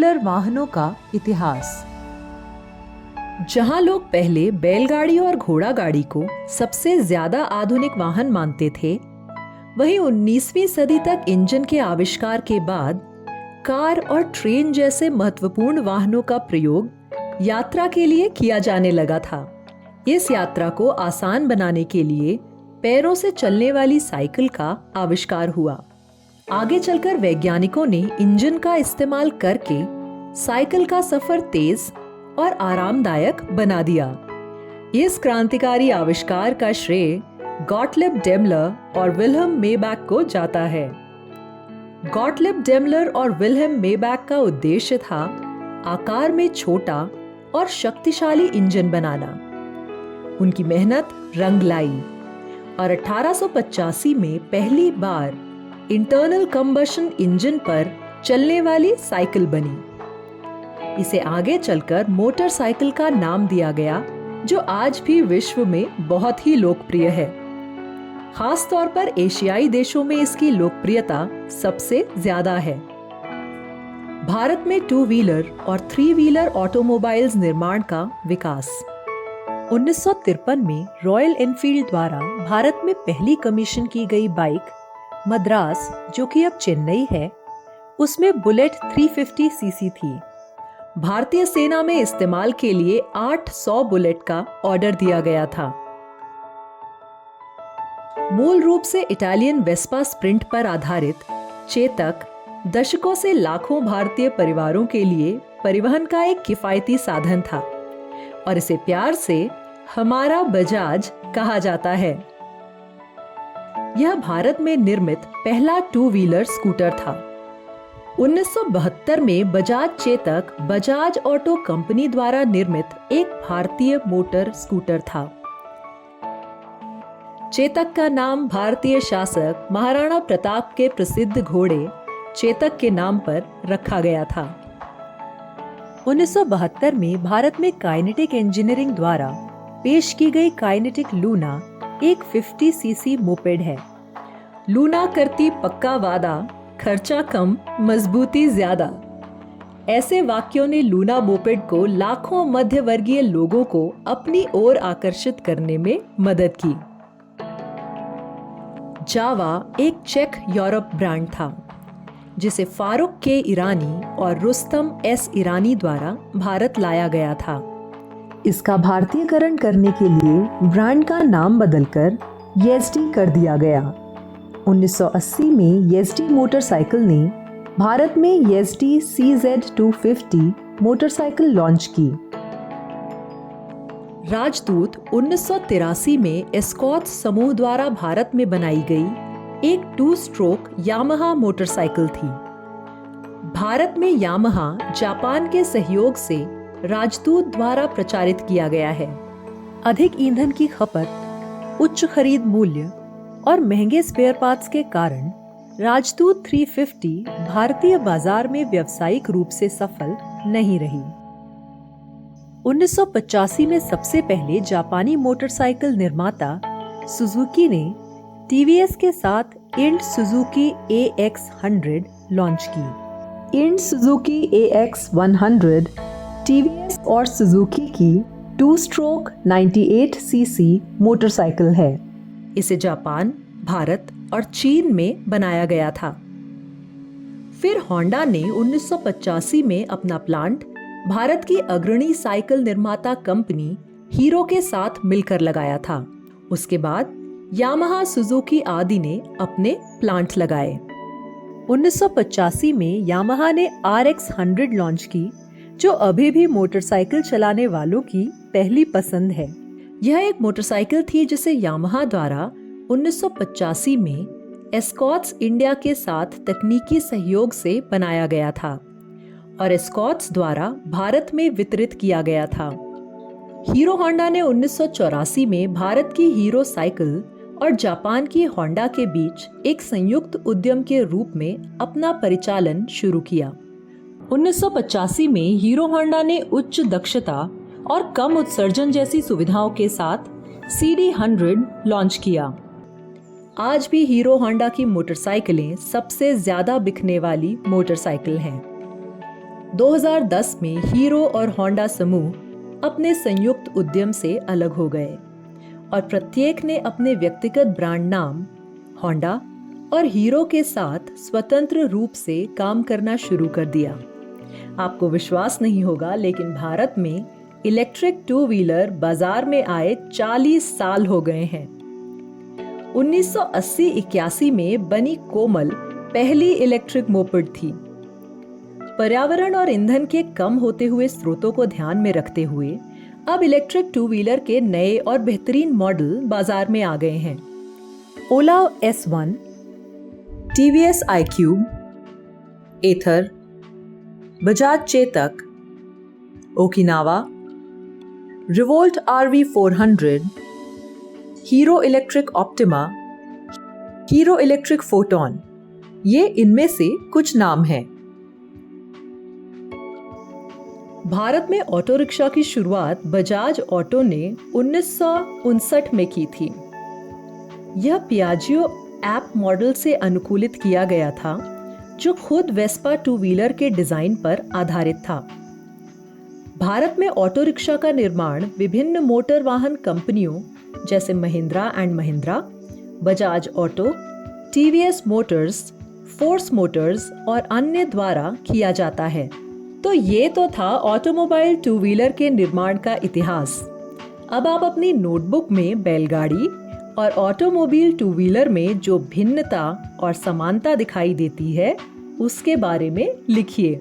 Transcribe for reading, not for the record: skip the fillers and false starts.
Wheeler वाहनों का इतिहास। जहां लोग पहले बैलगाड़ी और घोड़ा गाड़ी को सबसे ज्यादा आधुनिक वाहन मानते थे, वहीं 19वीं सदी तक इंजन के आविष्कार के बाद कार और ट्रेन जैसे महत्वपूर्ण वाहनों का प्रयोग यात्रा के लिए किया जाने लगा था। इस यात्रा को आसान बनाने के लिए पैरों से चलने वाली साइकिल का आविष्कार हुआ। आगे चलकर वैज्ञानिकों ने इंजन का इस्तेमाल करके साइकिल का सफर तेज और आरामदायक बना दिया। इस क्रांतिकारी आविष्कार का श्रेय गॉटलिब डेमलर और विल्हेम मेबैक को जाता है। गॉटलिब डेमलर और विल्हेम मेबैक का उद्देश्य था आकार में छोटा और शक्तिशाली इंजन बनाना। उनकी मेहनत रंग लाई और 1885 में पहली बार इंटरनल कंबशन इंजन पर चलने वाली साइकिल बनी। इसे आगे चलकर मोटरसाइकिल का नाम दिया गया, जो आज भी विश्व में बहुत ही लोकप्रिय है। खास तौर पर एशियाई देशों में इसकी लोकप्रियता सबसे ज्यादा है। भारत में 2 व्हीलर और 3 व्हीलर ऑटोमोबाइल्स निर्माण का विकास। 1953 में रॉयल एनफील्ड द्वारा भारत में पहली कमीशन की गई बाइक मद्रास, जो कि अब चेन्नई है, उसमें बुलेट 350 सीसी थी। भारतीय सेना में इस्तेमाल के लिए 800 बुलेट का ऑर्डर दिया गया था। मूल रूप से इटालियन वेस्पा स्प्रिंट पर आधारित चेतक दशकों से लाखों भारतीय परिवारों के लिए परिवहन का एक किफायती साधन था और इसे प्यार से हमारा बजाज कहा जाता है। यह भारत में निर्मित पहला 2 व्हीलर स्कूटर था। 1972 में बजाज चेतक बजाज ऑटो कंपनी द्वारा निर्मित एक भारतीय मोटर स्कूटर था। चेतक का नाम भारतीय शासक महाराणा प्रताप के प्रसिद्ध घोड़े चेतक के नाम पर रखा गया था। 1972 में भारत में काइनेटिक इंजीनियरिंग द्वारा पेश की गई काइनेटिक लूना एक 50 सीसी मोपेड है। लूना करती पक्का वादा, खर्चा कम, मजबूती ज्यादा। ऐसे वाक्यों ने लूना मोपेड को लाखों मध्यवर्गीय लोगों को अपनी ओर आकर्षित करने में मदद की। जावा एक चेक यूरोप ब्रांड था, जिसे फारूक के ईरानी और रुस्तम एस ईरानी द्वारा भारत लाया गया था। इसका भारतीयकरण करने के लिए ब्रांड का नाम बदलकर येज़डी कर दिया गया। 1980 में येज़डी मोटरसाइकिल ने भारत में येज़डी CZ250 मोटरसाइकिल लॉन्च की। राजदूत 1983 में एस्कॉर्ट्स समूह द्वारा भारत में बनाई गई एक 2 स्ट्रोक यामाहा मोटरसाइकिल थी। भारत में यामाहा जापान के सहयोग से राजदूत द्वारा प्रचारित किया गया है। अधिक ईंधन की खपत, उच्च खरीद मूल्य और महंगे स्पेयर पार्ट्स के कारण राजदूत 350 भारतीय बाजार में व्यावसायिक रूप से सफल नहीं रही। 1985 में सबसे पहले जापानी मोटरसाइकिल निर्माता सुजुकी ने टीवीएस के साथ इंड सुजुकी AX100 लॉन्च की। इंड सुजुकी AX100 टीवीएस और सुजुकी की 2 स्ट्रोक 98 सीसी मोटरसाइकिल है। इसे जापान, भारत और चीन में बनाया गया था। फिर होंडा ने 1985 में अपना प्लांट भारत की अग्रणी साइकिल निर्माता कंपनी हीरो के साथ मिलकर लगाया था। उसके बाद यामाहा, सुजुकी आदि ने अपने प्लांट लगाए। 1985 में यामाहा ने RX100 लॉन्च की, जो अभी भी मोटरसाइकिल चलाने वालों की पहली पसंद है। यह एक मोटरसाइकिल थी जिसे यामाहा द्वारा 1985 में एस्कॉर्ट्स इंडिया के साथ तकनीकी सहयोग से बनाया गया था और एस्कॉर्ट्स द्वारा भारत में वितरित किया गया था। हीरो होंडा ने 1984 में भारत की हीरो साइकिल और जापान की होंडा के बीच एक संयुक्त उद्यम के रूप में अपना परिचालन शुरू किया। 1985 में हीरो होंडा ने उच्च दक्षता और कम उत्सर्जन जैसी सुविधाओं के साथ CD100 लॉन्च किया। आज भी हीरो होंडा की मोटरसाइकिलें सबसे ज्यादा बिकने वाली मोटरसाइकिल हैं। 2010 में हीरो और होंडा समूह अपने संयुक्त उद्यम से अलग हो गए और प्रत्येक ने अपने व्यक्तिगत ब्रांड नाम होंडा और हीरो के साथ स्वतंत्र रूप से काम करना शुरू कर दिया। आपको विश्वास नहीं होगा, लेकिन भारत में इलेक्ट्रिक टू व्हीलर बाजार में आए 40 साल हो गए हैं। 1980-81 में बनी कोमल पहली इलेक्ट्रिक मोपेड थी। पर्यावरण और ईंधन के कम होते हुए स्रोतों को ध्यान में रखते हुए अब इलेक्ट्रिक टू व्हीलर के नए और बेहतरीन मॉडल बाजार में आ गए हैं। Ola S1, TVS iQube, Ather, Bajaj Chetak, Okinawa, Revolt RV 400, Hero electric Optima, Hero electric Photon, ये इनमें से कुछ नाम हैं। भारत में ऑटो रिक्शा की शुरुआत बजाज ऑटो ने 1959 में की थी। यह पियाजियो ऐप मॉडल से अनुकूलित किया गया था, जो खुद वेस्पा टू व्हीलर के डिजाइन पर आधारित था। भारत में ऑटो रिक्शा का निर्माण विभिन्न मोटर वाहन कंपनियों जैसे Mahindra and Mahindra, Bajaj auto, TVS Motors, force Motors और अन्य द्वारा किया जाता है। तो ये तो था ऑटोमोबाइल टू व्हीलर के निर्माण का इतिहास। अब आप अपनी नोटबुक में बैलगाड़ी और ऑटोमोबाइल टू व्हीलर में जो भिन्नता और समानता दिखाई देती है, उसके बारे में लिखिए।